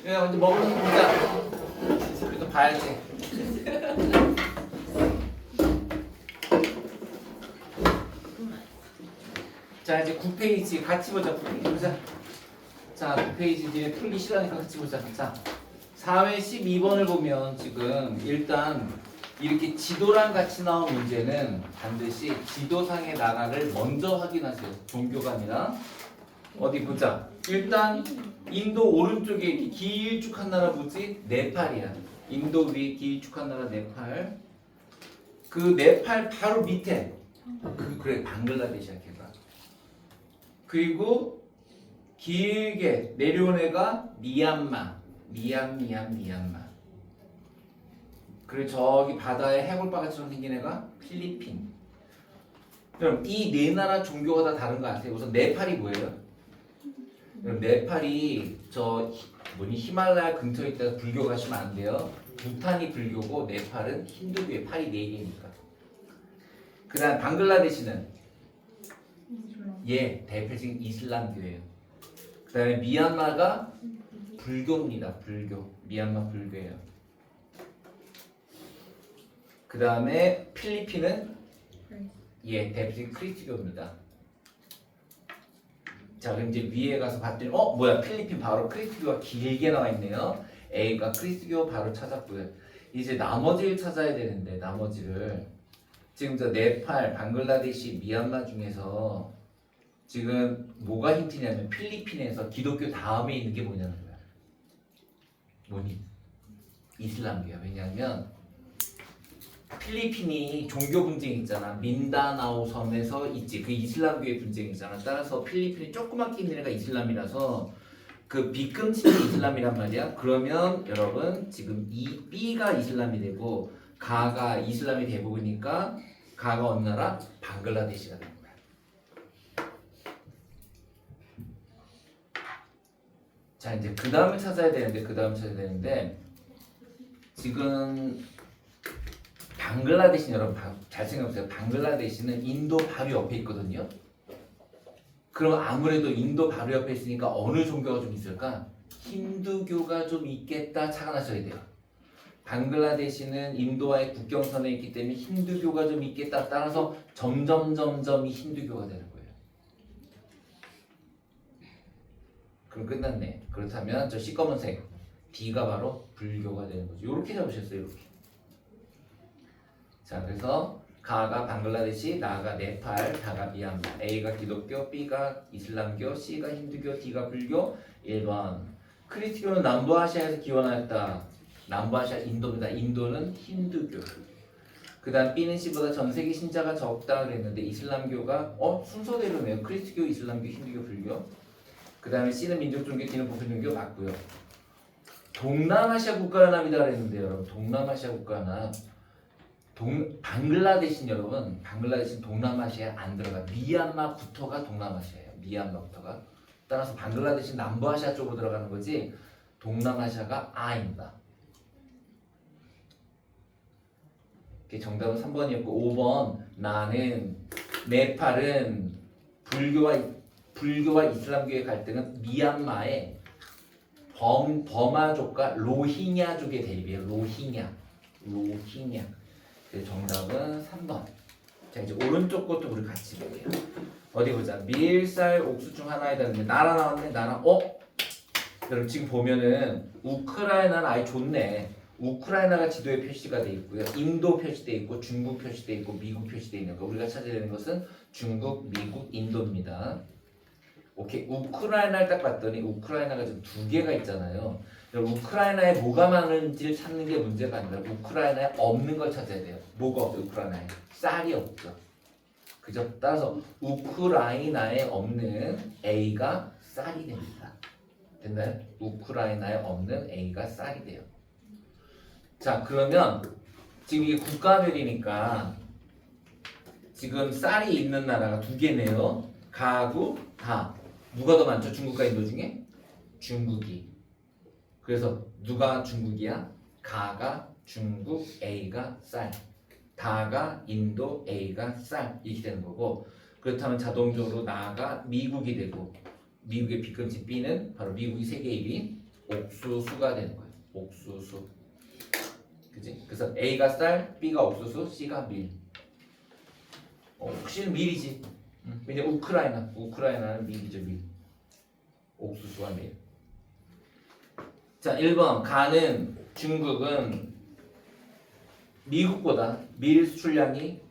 야, 먼저 먹으러 보자. 그래도 봐야지. 자, 이제 9페이지 같이 보자. 9페이지 보자. 자, 9페이지 뒤에 풀기 싫어하니까 같이 보자. 자, 4회 12번을 보면 지금 일단 이렇게 지도랑 같이 나온 문제는 반드시 지도상의 나라를 먼저 확인하세요. 종교가 아니라. 어디 보자. 일단 인도 오른쪽에 이렇게 길쭉한 나라 뭐지? 네팔이야. 인도 위에 길쭉한 나라 네팔. 그 네팔 바로 밑에 그래 방글라데시야 걔가. 그리고 길게 내려온 애가 미얀마. 미얀마. 그리고 저기 바다에 해골바가처럼 생긴 애가 필리핀. 그럼 이 네 나라 종교가 다 다른 거 아세요? 우선 네팔이 뭐예요? 그럼 네팔이 히말라야 근처에 있다가 불교가 심면 안 돼요. 부탄이 불교고 네팔은 힌두교의 팔이 네 개니까. 그다음 방글라데시는 대표적인 이슬람교예요. 그다음에 미얀마가 불교입니다. 불교. 미얀마 불교예요. 그다음에 필리핀은 대표적인 크리스교입니다. 자, 그럼 이제 위에 가서 봤더니 뭐야? 필리핀 바로 크리스교가 길게 나와 있네요. A가 크리스교 바로 찾았고요. 이제 나머지를 찾아야 되는데 나머지를 지금 저 네팔, 방글라데시, 미얀마 중에서 지금 뭐가 힌트냐면 필리핀에서 기독교 다음에 있는 게 뭐냐는 거야. 뭐니? 이슬람교야. 왜냐하면 필리핀이 종교 분쟁이 있잖아. 민다나오 섬에서 있지. 그 이슬람교의 분쟁이 있잖아. 따라서 필리핀이 조그맣게 있는 애가 이슬람이라서 그 비끔치는 이슬람이란 말이야. 그러면 여러분 지금 이 B가 이슬람이 되고 가가 이슬람이 대부분이니까 가가 어느 나라? 방글라데시가 되는 거야. 자, 이제 그 다음을 찾아야 되는데 지금 방글라데시 여러분 잘 생각해보세요. 방글라데시는 인도 바로 옆에 있거든요. 그럼 아무래도 인도 바로 옆에 있으니까 어느 종교가 좀 있을까? 힌두교가 좀 있겠다 착안하셔야 돼요. 방글라데시는 인도와의 국경선에 있기 때문에 힌두교가 좀 있겠다. 따라서 점점 이 힌두교가 되는 거예요. 그럼 끝났네. 그렇다면 저 시꺼먼색 D가 바로 불교가 되는 거죠. 이렇게 잡으셨어요. 이렇게. 자, 그래서 가가 방글라데시, 나가 네팔, 다가 미얀마, A가 기독교, B가 이슬람교, C가 힌두교, D가 불교. 1번 크리스교는 남부아시아에서 기원하였다. 남부아시아 인도입니다. 인도는 힌두교. 그 다음 B는 C보다 전세계 신자가 적다 그랬는데 이슬람교가 순서대로네요. 크리스교, 이슬람교, 힌두교, 불교. 그 다음에 C는 민족종교, D는 보편종교 맞고요. 동남아시아 국가연합이다 그랬는데 여러분 동남아시아 국가연합 방글라데시는 여러분 방글라데시는 동남아시아에 안 들어가. 미얀마부터가 동남아시아예요. 미얀마부터가. 따라서 방글라데시는 남부아시아 쪽으로 들어가는 거지 동남아시아가 아닙니다. 정답은 3번이었고 5번 나는 네팔은 불교와 이슬람교의 갈등은 미얀마의 버마족과 로힝야족의 대립이에요. 로힝야. 그래서 정답은 3번. 자, 이제 오른쪽 것도 우리 같이 볼게요. 어디 보자. 밀, 쌀, 옥수 중 하나에 다른데 나라 나왔네. 나라. 여러분 지금 보면은 우크라이나는 아예 좋네. 우크라이나가 지도에 표시가 돼 있고요. 인도 표시돼 있고 중국 표시돼 있고 미국 표시돼 있는 거. 우리가 찾아야 되는 것은 중국, 미국, 인도입니다. 오케이. 우크라이나를 딱 봤더니 우크라이나가 지금 두 개가 있잖아요. 우크라이나에 뭐가 많은지를 찾는 게 문제가 아니라 우크라이나에 없는 걸 찾아야 돼요. 뭐가 없어요? 우크라이나에 쌀이 없죠. 그죠? 따라서 우크라이나에 없는 A가 쌀이 됩니다. 됐나요? 우크라이나에 없는 A가 쌀이 돼요. 자, 그러면 지금 이게 국가별이니까 지금 쌀이 있는 나라가 두 개네요. 가구, 다. 누가 더 많죠? 중국과 인도 중에? 중국이. 그래서 누가 중국이야? 가가 중국, A가 쌀. 다가 인도, A가 쌀. 이렇게 되는 거고. 그렇다면 자동적으로 나가 미국이 되고 미국의 B급지 B는 바로 미국이 세계의 1위 옥수수가 되는 거예요. 옥수수. 그지? 그래서 A가 쌀, B가 옥수수, C가 밀. 혹시는 밀이지. 왜냐 우크라이나는 밀이죠, 밀. 옥수수와 밀. 자, 1번 가는 중국은 미국보다 밀 수출량이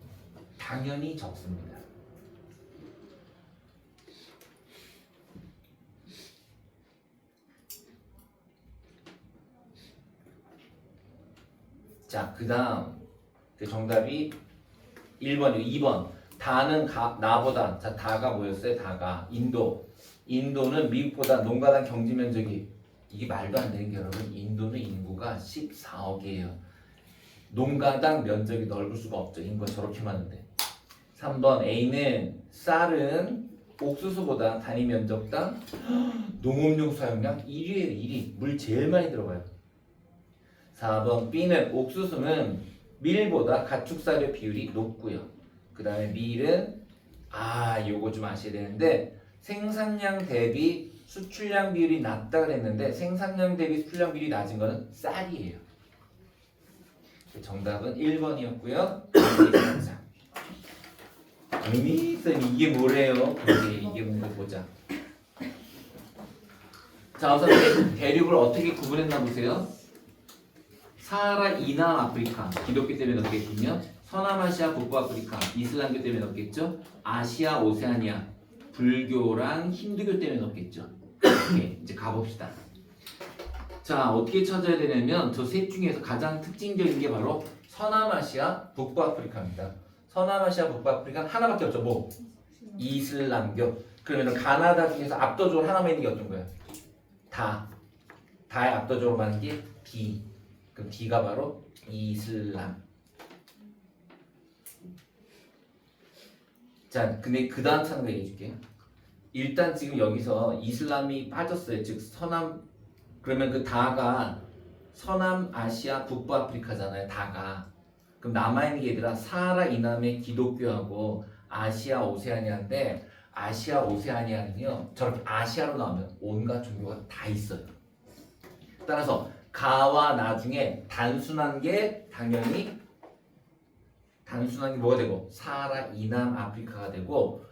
당연히 적습니다. 자, 그 다음 그 정답이 1번이고 2번 다는 나보다. 자, 다가 뭐였어요? 다가 인도는 미국보다 농가당 경지 면적이 이게 말도 안 되는 게 여러분 인도는 인구가 14억이에요. 농가당 면적이 넓을 수가 없죠. 인구가 저렇게 많은데. 3번 A는 쌀은 옥수수보다 단위 면적당 농업용 사용량 1위에요. 1위. 물 제일 많이 들어가요. 4번 B는 옥수수는 밀보다 가축사료 비율이 높고요. 그 다음에 밀은 요거 좀 아셔야 되는데 생산량 대비 수출량 비율이 낮다 그랬는데 생산량 대비 수출량 비율이 낮은 거는 쌀이에요. 정답은 1번이었고요. 쌤 이게 뭐래요? 이게 뭔가 보자. 자, 우선 대륙을 어떻게 구분했나 보세요. 사하라 이남 아프리카 기독교 때문에 넣겠군요. 서남아시아 북부아프리카 이슬람교 때문에 넣겠죠. 아시아 오세아니아 불교랑 힌두교 때문에 넣겠죠. 오케이, 이제 가봅시다. 자, 어떻게 찾아야 되냐면 저 셋 중에서 가장 특징적인 게 바로 서남아시아 북부아프리카입니다. 서남아시아 북부아프리카는 하나밖에 없죠. 뭐? 이슬람교. 그러면 가나다 중에서 압도적으로 하나만 있는 게 어떤 거예요? 다에 압도적으로 많은 게 D. 그럼 D가 바로 이슬람. 자, 근데 그 다음 차는 거 얘기해 줄게요. 일단 지금 여기서 이슬람이 빠졌어요. 즉 그러면 그 다가 서남아시아 북부아프리카잖아요. 다가. 그럼 남아있는 게 얘들아 사하라 이남의 기독교하고 아시아 오세아니아인데 아시아 오세아니아는요 저렇게 아시아로 나오면 온갖 종교가 다 있어요. 따라서 가와 나 중에 단순한 게 뭐가 되고 사하라 이남 아프리카가 되고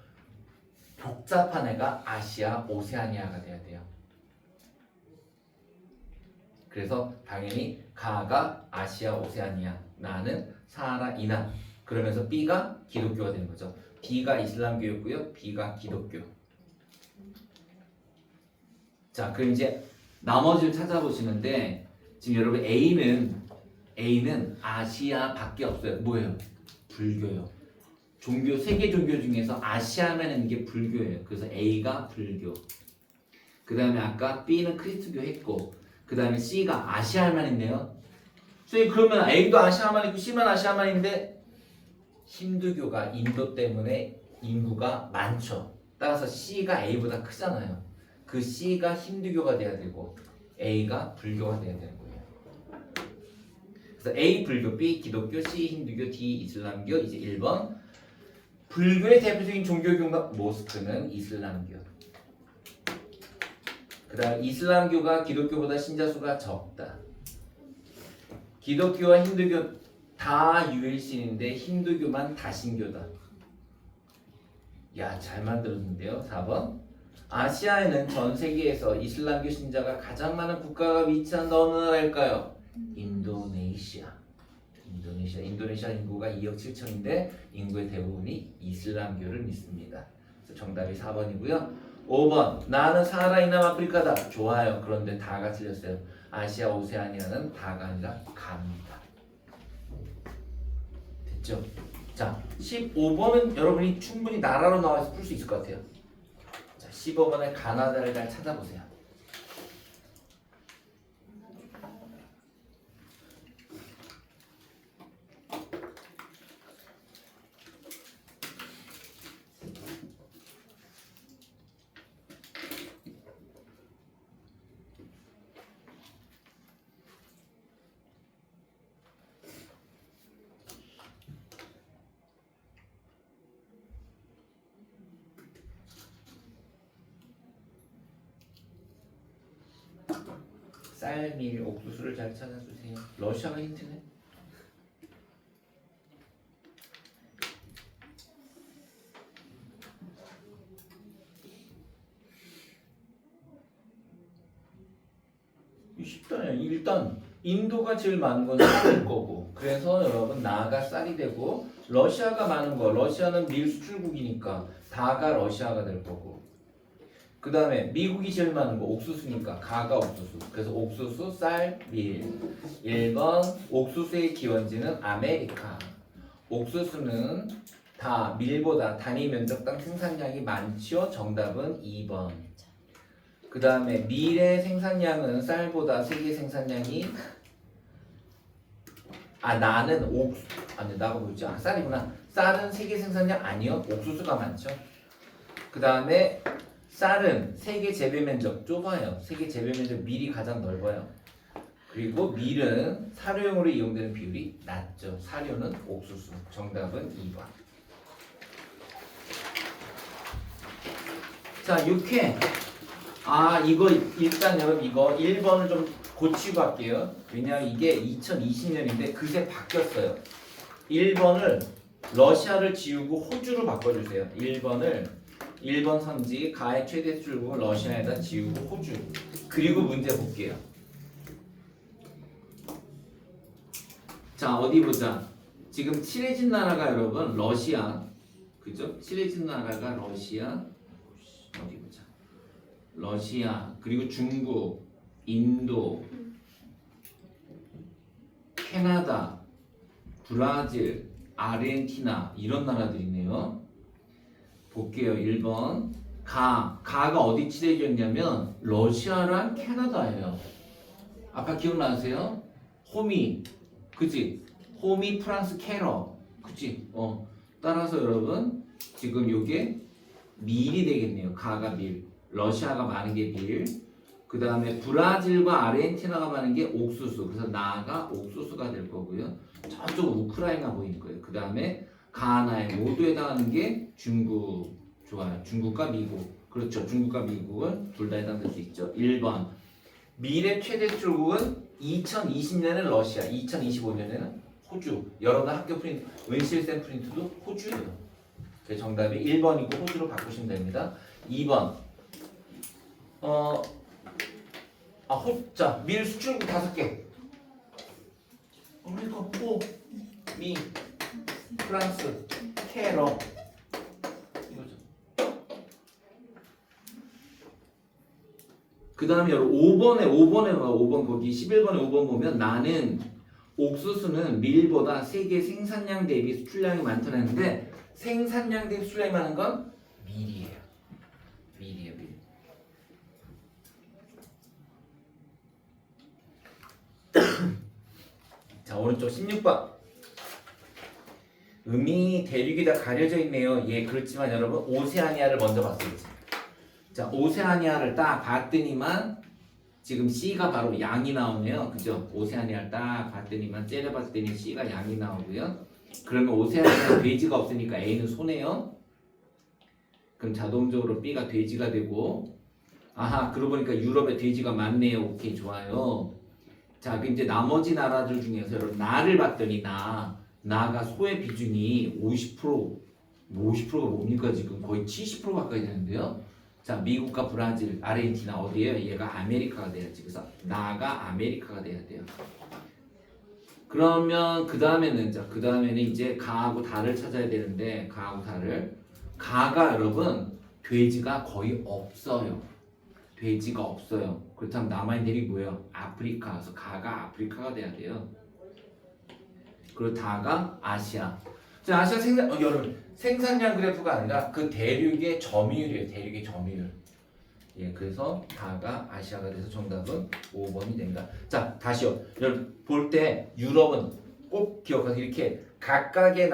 복잡한 애가 아시아 오세아니아가 돼야 돼요. 그래서 당연히 가가 아시아 오세아니아, 나는 사하라 이남. 그러면서 B가 기독교가 되는 거죠. B가 이슬람교였고요. B가 기독교. 자, 그럼 이제 나머지를 찾아보시는데 지금 여러분 A는 아시아밖에 없어요. 뭐예요? 불교요. 세계 종교 중에서 아시아면은 이게 불교예요. 그래서 A가 불교. 그 다음에 아까 B는 크리스트교 했고, 그 다음에 C가 아시아만 있네요. 그러면 A도 아시아만 있고 C만 아시아만 있는데 힌두교가 인도 때문에 인구가 많죠. 따라서 C가 A보다 크잖아요. 그 C가 힌두교가 돼야 되고 A가 불교가 돼야 되는 거예요. 그래서 A 불교, B 기독교, C 힌두교, D 이슬람교. 이제 1번 불교의 대표적인 종교교가 모스크는 이슬람교. 그 다음 이슬람교가 기독교보다 신자 수가 적다. 기독교와 힌두교 다 유일신인데 힌두교만 다신교다. 야, 잘 만들었는데요. 4번 아시아에는 전 세계에서 이슬람교 신자가 가장 많은 국가가 위치한 어느 나라일까요? 인도네시아 인구가 2억 7천인데 인구의 대부분이 이슬람교를 믿습니다. 그래서 정답이 4번이고요. 5번 나는 사하라 이남 아프리카다. 좋아요. 그런데 다가 틀렸어요. 아시아 오세아니아는 다가 아니라 가입니다. 됐죠? 자, 15번은 여러분이 충분히 나라로 나와서 풀 수 있을 것 같아요. 자, 15번의 가나다를 잘 찾아보세요. 쌀, 밀, 옥수수를 잘 찾아주세요. 러시아가 힌트네. 쉽다요. 일단 인도가 제일 많은 건 쌀일 거고, 그래서 여러분 나가 쌀이 되고, 러시아가 많은 거, 러시아는 밀 수출국이니까 다가 러시아가 될 거고, 그 다음에 미국이 제일 많은 거 옥수수니까 가가 옥수수. 그래서 옥수수, 쌀, 밀. 1번 옥수수의 기원지는 아메리카. 옥수수는 다 밀보다 단위 면적당 생산량이 많지요. 정답은 2번. 그 다음에 밀의 생산량은 쌀보다 세계 생산량이 나는 나가 뭐지? 쌀이구나. 쌀은 세계 생산량 아니요. 옥수수가 많죠. 그 다음에 쌀은 세계 재배 면적 좁아요. 세계 재배 면적 밀이 가장 넓어요. 그리고 밀은 사료용으로 이용되는 비율이 낮죠. 사료는 옥수수. 정답은 2번. 자, 6회. 이거 일단 여러분 이거 1번을 좀 고치고 할게요. 왜냐하면 이게 2020년인데 그새 바뀌었어요. 1번을 러시아를 지우고 호주로 바꿔주세요. 1번 선지 가의 최대 수출국을 러시아에다 지우고 호주. 그리고 문제 볼게요. 자, 어디 보자. 지금 칠해진 나라가 여러분 러시아. 그죠? 칠해진 나라가 러시아. 어디 보자. 러시아, 그리고 중국, 인도, 캐나다, 브라질, 아르헨티나 이런 나라들이네요. 볼게요. 1번 가가 어디 칠해져 있냐면 러시아랑 캐나다예요. 아까 기억나세요? 호미, 그치? 호미 프랑스 캐러, 그치? 따라서 여러분 지금 요게 밀이 되겠네요. 가가 밀. 러시아가 많은 게 밀. 그 다음에 브라질과 아르헨티나가 많은 게 옥수수. 그래서 나가 옥수수가 될 거고요. 저쪽 우크라이나 보일 거예요. 그 다음에 가나에 모두 해당하는 게 중국. 좋아요. 중국과 미국. 그렇죠. 중국과 미국은 둘 다 해당될 수 있죠. 1번 밀의 최대 수출국은 2020년에는 러시아, 2025년에는 호주. 여러분 학교 프린트, 윈실샘 프린트도 호주예요. 정답이 1번이고 호주로 바꾸시면 됩니다. 2번 자, 밀 수출국 5개. 아메리카, 호, 미, 프랑스, 캐러. 이거죠. 그 다음에 5번 거기 11번에 5번 보면 나는 옥수수는 밀보다 세계 생산량 대비 수출량이 많다는 했는데 생산량 대비 수출량이 많은 건 밀이에요. 밀. 자, 오른쪽 16번. 음이 대륙이 다 가려져 있네요. 예, 그렇지만 여러분 오세아니아를 먼저 봤었지. 자, 오세아니아를 딱 봤더니만 지금 C가 바로 양이 나오네요. 그죠? 오세아니아를 딱 봤더니만 째려봤더니 C가 양이 나오고요. 그러면 오세아니아 돼지가 없으니까 A는 소네요. 그럼 자동적으로 B가 돼지가 되고, 그러고 보니까 유럽에 돼지가 많네요. 오케이, 좋아요. 자, 그럼 이제 나머지 나라들 중에서 여러분 나를 봤더니 나가 소의 비중이 50%가 뭡니까? 지금 거의 70% 가까이 되는데요. 자, 미국과 브라질, 아르헨티나 어디예요? 얘가 아메리카가 돼야지. 그래서 나가 아메리카가 돼야 돼요. 그러면 그 다음에는 이제 가하고 다를 찾아야 되는데 가가 여러분 돼지가 거의 없어요. 돼지가 없어요. 그렇다면 남아있는 대륙이 뭐예요? 아프리카. 그래서 가가 아프리카가 돼야 돼요. 그리고 다가 아시아. 자, 아시아 여러분 생산량 그래프가 아니라 그 대륙의 점유율이에요. 대륙의 점유율. 예, 그래서 다가 아시아가 돼서 정답은 5번이 된다. 자, 다시요. 여러분 볼 때 유럽은 꼭 기억하세요. 이렇게 각각의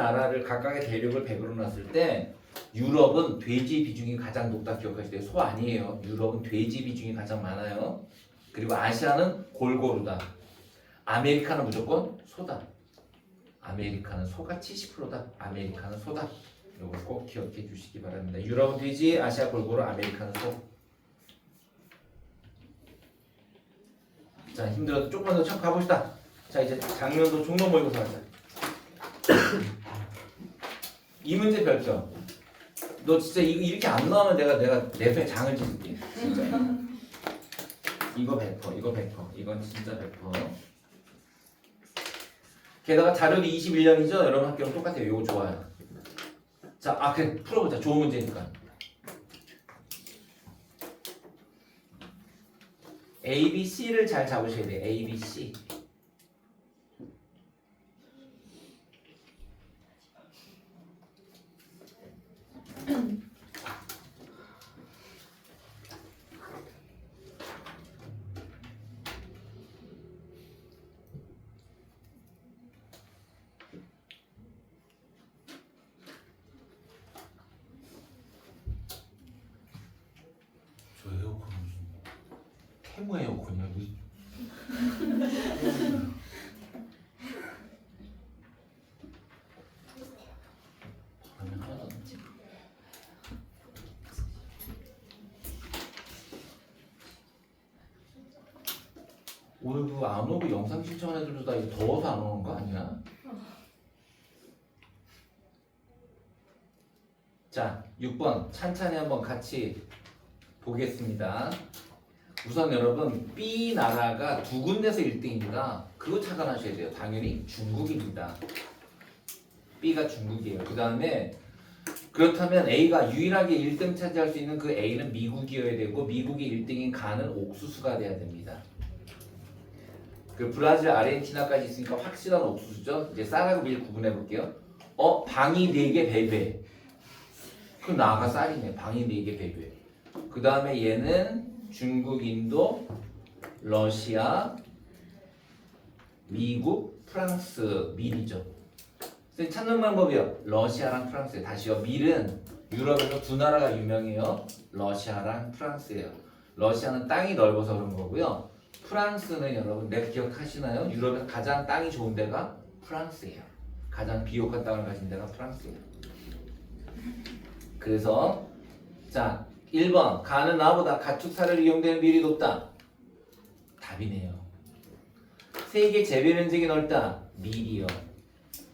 대륙을 100으로 놨을 때 유럽은 돼지 비중이 가장 높다 기억하시대요. 소 아니에요. 유럽은 돼지 비중이 가장 많아요. 그리고 아시아는 골고루다. 아메리카는 무조건 소다. 아메리카는 소가 70%다. 아메리카는 소다. 이걸 꼭 기억해 주시기 바랍니다. 유럽은 돼지, 아시아 골고루, 아메리카는 소. 자, 힘들어도 조금만 더 참 가봅시다. 자, 이제 장면도 종로 모의고사 하자. 이 문제 별점. 너 진짜 이렇게 안 나오면 내가 내 손에 장을 찍을게. 진짜. 이거 100%, 이거 100%, 이건 진짜 100%. 게다가 자료도 21년이죠? 여러분 학교랑 똑같아요. 이거 좋아요. 자, 그냥 풀어보자. 좋은 문제니까. A, B, C를 잘 잡으셔야 돼요. A, B, C. 저 에어컨 무슨 태무 에어컨이야. 바람이 하나도 안 나지. 오늘 그거 안 오고 영상 신청한 애들도 다 이거 더워서 안 오는 거 아니야? 자, 6번 찬찬히 한번 같이 보겠습니다. 우선 여러분 B 나라가 두 군데서 1등입니다. 그거 착안하셔야 돼요. 당연히 중국입니다. B가 중국이에요. 그 다음에 그렇다면 A가 유일하게 1등 차지할 수 있는 그 A는 미국이어야 되고 미국이 1등인 가는 옥수수가 돼야 됩니다. 그 브라질, 아르헨티나까지 있으니까 확실한 옥수수죠. 이제 쌀하고 밀 구분해 볼게요. 방이 4개 베베. 그럼 나가 쌀이네. 방이 4개 베베. 그 다음에 얘는 중국, 인도, 러시아, 미국, 프랑스, 밀이죠. 찾는 방법이요. 러시아랑 프랑스예요. 다시요. 밀은 유럽에서 두 나라가 유명해요. 러시아랑 프랑스예요. 러시아는 땅이 넓어서 그런 거고요. 프랑스는 여러분 내 기억하시나요? 유럽에서 가장 땅이 좋은 데가 프랑스예요. 가장 비옥한 땅을 가진 데가 프랑스예요. 그래서 자 1번 가는 나보다 가축사를 이용되는 비율이 높다. 답이네요. 세계 재배 면적이 넓다. 밀이요.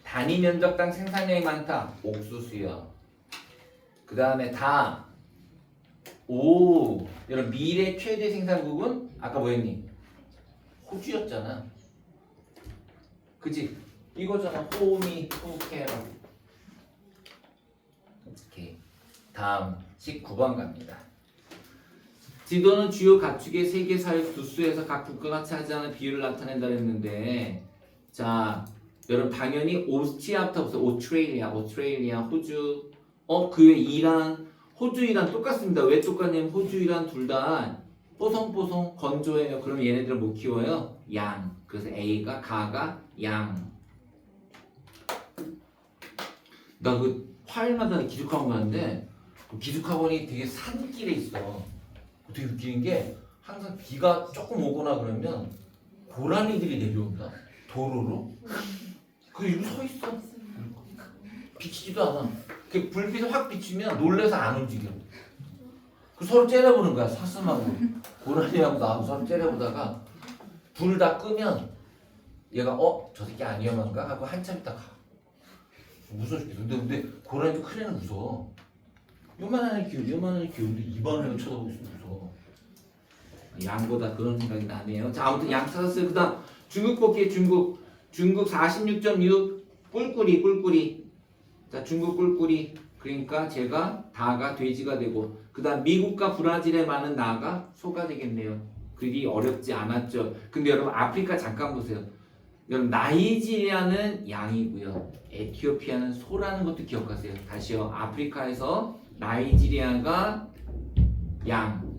단위 면적당 생산량이 많다. 옥수수요. 그 다음에 다. 오, 여러분 밀의 최대 생산국은 아까 뭐였니? 호주였잖아. 그치? 이거잖아. 호미, 호케로. 오케이. 다음 19번 갑니다. 지도는 주요 가축의 세계 사육 두수에서 각 국가가 차지하는 비율을 나타낸다 했는데, 자, 여러분 당연히 오스트리아부터 보세요. 오스트레일리아, 호주, 그 외에 이란, 호주, 이란 똑같습니다. 왜 똑같냐면 호주, 이란 둘 다 뽀송뽀송 건조해요. 그럼 얘네들은 못 키워요. 양. 그래서 A가 가가 양. 나 그 화요일마다 기숙학원 가는데 그 기숙학원이 되게 산길에 있어. 되게 웃기는 게 항상 비가 조금 오거나 그러면 고라니들이 내려온다. 도로로. 이러고 서 있어. 비치지도 않아. 그 불빛을 확 비추면 놀래서 안 움직여. 그 서로 째려보는 거야. 사슴하고 고라니하고 나하고 서로 째려보다가 불을 다 끄면 얘가 저 새끼 안 위험한가? 하고 한참 있다 가. 무서워 죽겠어. 근데 고라니도 큰 애는 무서워. 요만한 애 귀여운데 이만한 애 쳐다보고 있으면 무서워. 양보다 그런 생각이 나네요. 자, 아무튼 양 찾았어요. 그 다음 중국 볼게요. 중국 46.6 꿀꿀이. 자, 중국 꿀꿀이. 그러니까 제가 다가 돼지가 되고, 그 다음 미국과 브라질에 많은 나가 소가 되겠네요. 그리 어렵지 않았죠. 근데 여러분 아프리카 잠깐 보세요. 여러분 나이지리아는 양이고요. 에티오피아는 소라는 것도 기억하세요. 다시요. 아프리카에서 나이지리아가 양,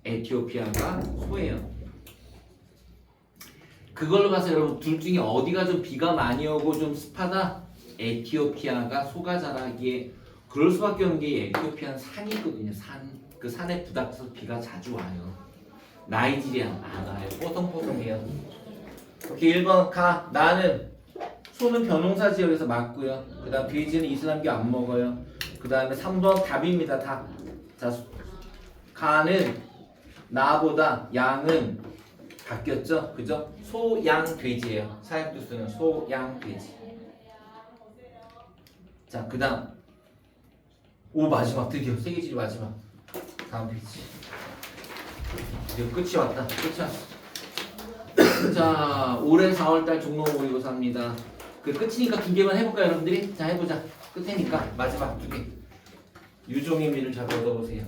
에티오피아가 소예요. 그걸로 봐서 여러분 둘 중에 어디가 좀 비가 많이 오고 좀 습하다? 에티오피아가 소가 자라기에 그럴 수밖에 없는 게 에티오피아는 산이 있거든요. 그 산에 부닥쳐서 비가 자주 와요. 나이지리아는 안 와요. 뽀송뽀송해요. 오케이. 1번 가. 나는 소는 벼농사 지역에서 맞고요. 그 다음 돼지는 이슬람교 안 먹어요. 그 다음에 3번 답입니다. 답. 자, 가는 나보다 양은 바뀌었죠? 그죠? 소양돼지예요. 사약두수는 소양돼지. 자, 그 다음 오 마지막 드디어 세계지리 마지막 다음 페이지. 드디어 끝이 왔다. 끝이 왔어. 자, 올해 4월달 종로 모의고사입니다. 그 끝이니까 두 개만 해볼까요, 여러분들이? 자, 해보자. 끝이니까 마지막 두 개. 유종의 미를 잘 얻어보세요.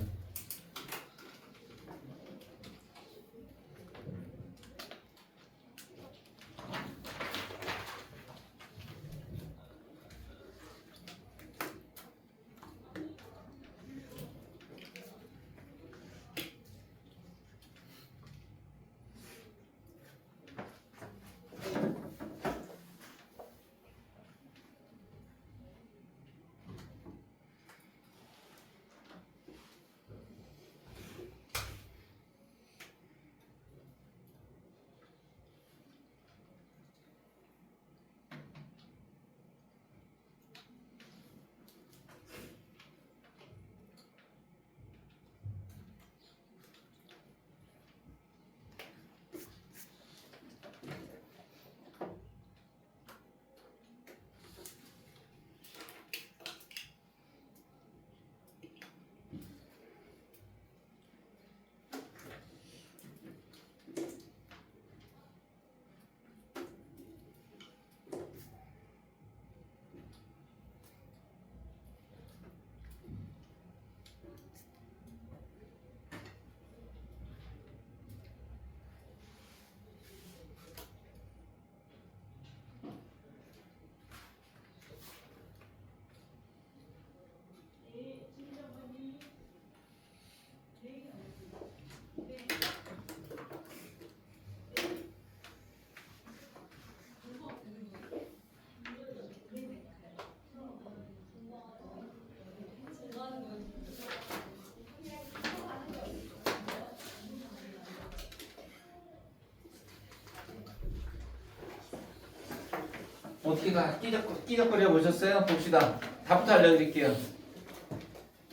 어떻게 다 끼적거려 보셨어요? 봅시다. 답부터 알려드릴게요.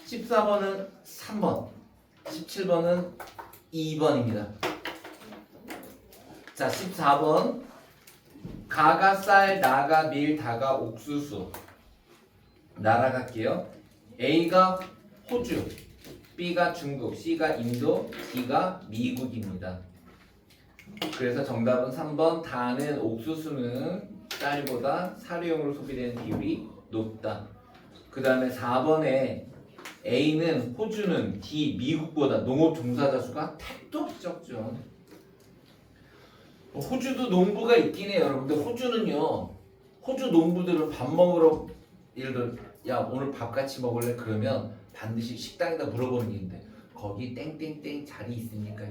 14번은 3번, 17번은 2번입니다. 자, 14번. 가가 쌀, 나가 밀, 다가 옥수수. 날아갈게요. A가 호주, B가 중국, C가 인도, D가 미국입니다. 그래서 정답은 3번. 다는 옥수수는 쌀보다 사료용으로 소비되는 비율이 높다. 그 다음에 4번에 A는 호주는 D 미국보다 농업 종사자 수가 택도 없이 적죠. 호주도 농부가 있긴 해요. 여러분들 호주는요. 호주 농부들은 밥 먹으러 예를 들어 야 오늘 밥 같이 먹을래? 그러면 반드시 식당에다 물어보는 게 있는데 거기 땡땡땡 자리 있습니까?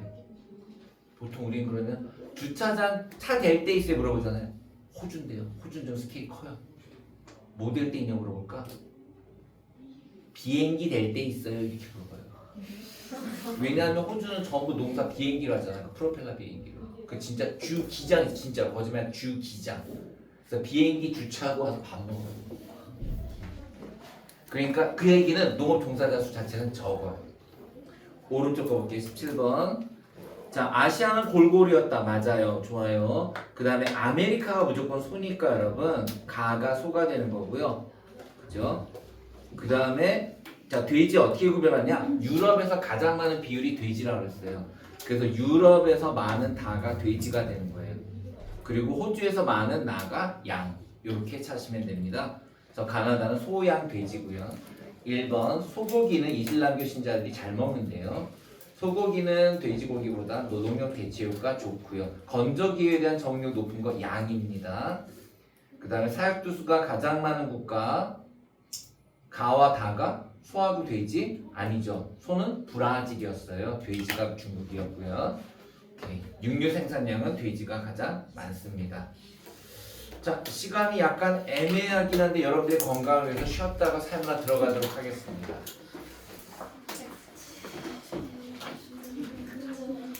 보통 우리는 그러면 주차장 차 댈 때 있어요 물어보잖아요. 호주인데요. 호주는 좀 스케일이 커요. 뭐 될 때 있냐고 물어볼까? 비행기 될 때 있어요 이렇게 물어봐요. 왜냐하면 호주는 전부 농사 비행기로 하잖아요. 프로펠러 비행기로. 그 진짜 주 기장이 진짜 거짓말 주 기장. 그래서 비행기 주차하고 와서 밥 먹어요. 그러니까 그 얘기는 농업 종사자 수 자체는 적어요. 오른쪽 거 볼게요. 17번. 자, 아시아는 골고루였다. 맞아요. 좋아요. 그 다음에 아메리카가 무조건 소니까 여러분 가가 소가 되는 거고요. 그죠? 그 다음에 자 돼지 어떻게 구별하냐? 유럽에서 가장 많은 비율이 돼지라고 그랬어요. 그래서 유럽에서 많은 다가 돼지가 되는 거예요. 그리고 호주에서 많은 나가 양. 이렇게 찾으시면 됩니다. 그래서 가나다는 소, 양, 돼지고요. 1번 소고기는 이슬람교 신자들이 잘 먹는데요. 소고기는 돼지고기보다 노동력 대체 효과 좋고요. 건조기에 대한 적응력 높은 거 양입니다. 그 다음에 사약두수가 가장 많은 국가 가와 다가 소하고 돼지 아니죠. 소는 브라질이었어요. 돼지가 중국이었고요. 오케이. 육류 생산량은 돼지가 가장 많습니다. 자, 시간이 약간 애매하긴 한데 여러분들의 건강을 위해서 쉬었다가 삶아 들어가도록 하겠습니다.